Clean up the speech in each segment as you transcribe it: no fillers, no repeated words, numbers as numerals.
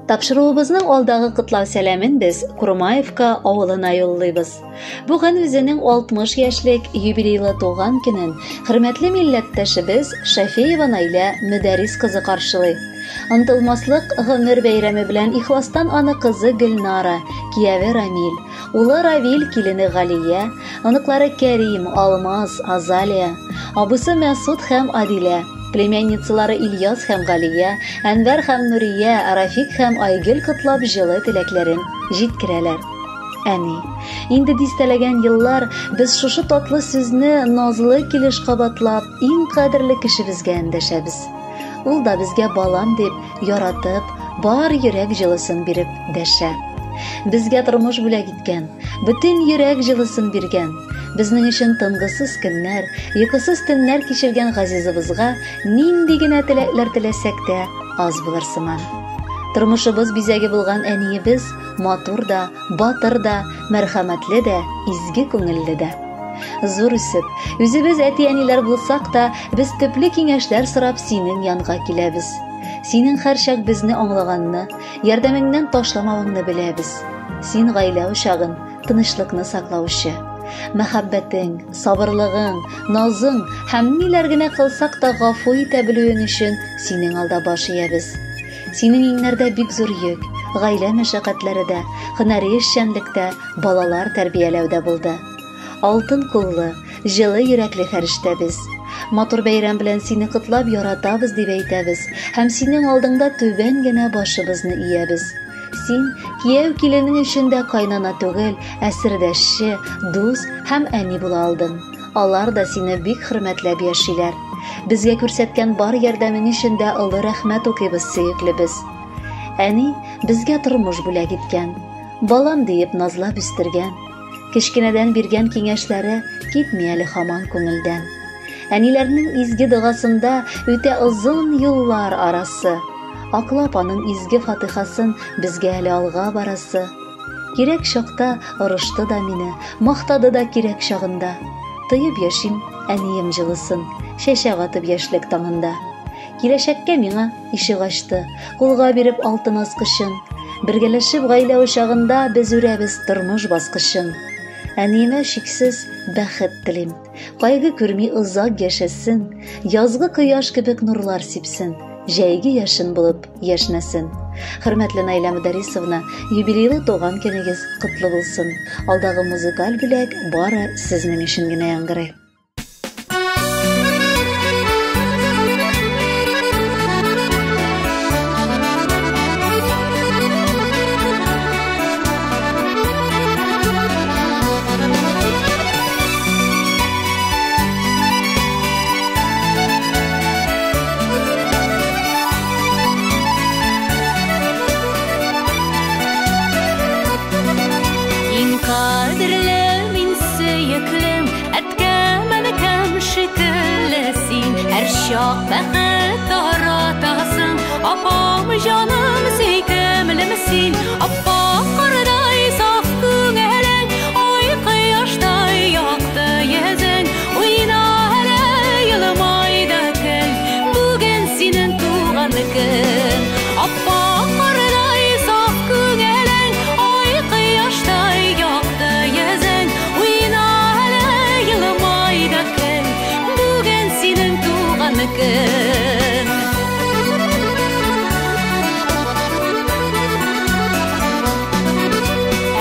Тапшыруыбызның алдагы кытлау сәламен без Курмаевка авылына юллыйбыз. Бүген үзенең 60 яшьлек юбилейлы туган көнен хөрмәтле милләттәшебез Шафеева Наилә Мөдәррис кызы каршылый. Ынтылмаслык гомер бәйрәме белән ихластан аны кызы Гөлнара, кияве Рамил, улы Равил, килене Галия, оныклары Кәрим, Алмаз, Азалия, абысы Мәсуд һәм Адилә, племянницалары Ильяс һәм Галия, Әнвәр һәм Нурия, Рафик һәм Айгөл котлап җылы теләкләрен җиткерәләр. Әни, инде дистәләгән еллар без шушы татлы сүзне назлы килеш кабатлап иң кадерле кешебезгә эндәшәбез. Ул да безгә балам дип, яратып, бар йөрәк җылысын биреп дәшә. Безгә тормыш бүләк иткән, бөтен йөрәк җылысын биргән. Безнең өчен тынгысыз көннәр, йокысыз төннәр кичергән газизыбызга нинди генә теләкләр теләсәк тә аз булыр сыман. Тормышыбыз бизәге булган әниебез матур да, батыр да, мәрхәмәтле дә, изге күңелле дә. Зур үсеп, үзебез әти-әниләр булсак та, без төпле киңәшләр сорап синең янга киләбез. Синең һәр чак безне аңлаганны, ярдәмеңнән ташламавыңны беләбез. Син гаилә учагын, тынычлыкны саклаучы. Мәхәббәтең, сабырлыгың, назың һәм ниләр генә кылсак та гафу итә белүең өчен синең алда баш иябез. Синең иңнәрдә бик зур йөк, гаилә мәшәкатьләре дә, һөнәри эшчәнлектә, балалар тәрбияләүдә булды. Алтын куллы, җылы йөрәкле фәрештә без. Матур бәйрәм белән сине котлап яратабыз дип әйтәбез, һәм синең алдыңда түбән генә башыбызны иябез. Син кияү киленең өчен дә кайнана түгел, ә сердәшче, дус һәм әни була алдың. Алар да сине бик хөрмәтләп яшиләр. Безгә күрсәткән бар ярдәмең өчен дә олы рәхмәт укыйбыз, сөеклебез. Әни безгә тормыш бүләк иткән, балам диеп назлап үстергән. Кечкенәдән биргән киңәшләре китми әле һаман күңелдән. Әниләрнең изге догасында үтә озын юллар арасы. Аклап аның изге фатихасын безгә әле алга барасы. Кирәк чакта орышты да мине, мактады да кирәк чагында. Тыйып яшим әнием җылысын, чәчәк атып яшьлек таңында. Киләчәккә миңа ишек ачты, кулга биреп алтын аскычын. Бергәләшеп гаилә учагында без үрәбез тормыш баскычын. Әниемә шиксез бәхет телим, кайгы күрми озак яшәсен, язгы кояш кебек нурлар сипсен, җәйге яшен булып яшнәсен. Хөрмәтле Наилә Мөдәррисовна, юбилейлы туган көнегез котлы булсын. Алдагы музыкаль бүләк бары сезнең өчен генә яңгырый. Şok bәхет таратасың, апам җаным сөйкемле мисин, апа кардай саф күңелең, ай кояштай якты йөзең, уйна әле елмай да көл, бүген синең туган көн. Апа кардай саф күңелең, ай кояштай якты йөзең, уйна әле елмай да көл, бүген синең көн.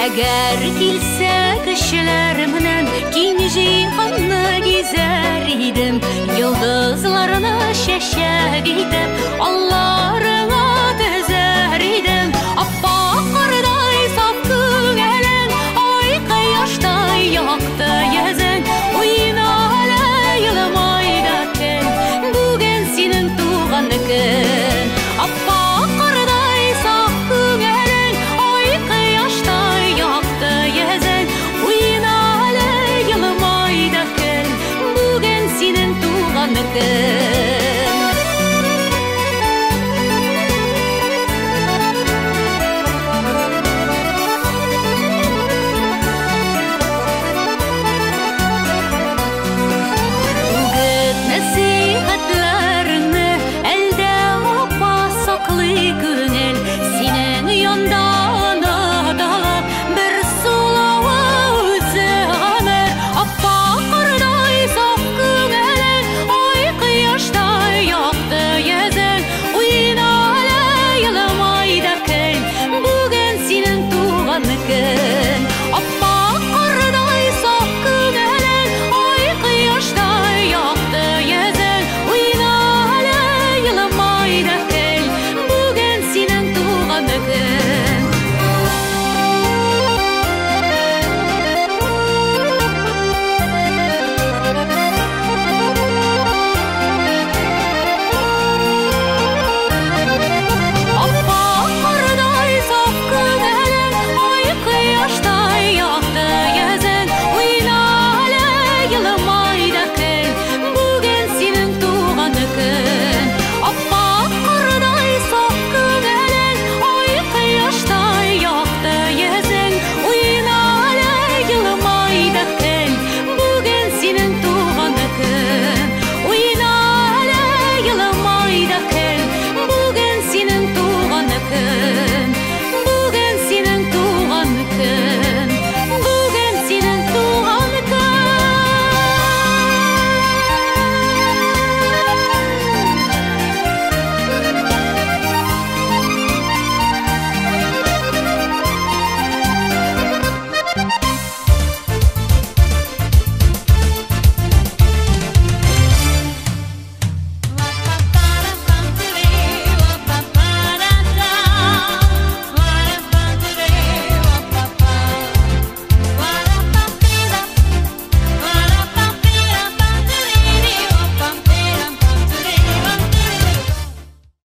Әгәр килсә кешеләр менән киң җиһанны гизәр идем, йолдызларны чәчәк итеп, алларыңа төзәр идем. Апа кардай саф күңелең, ай кояштай якты йөзең, уйна әле елмай да көн, бүген синең туган көн. Апа кардай саф күңелең, ай кояштай якты йөзең, уйна әле елмай да көн, бүген синең туган көн.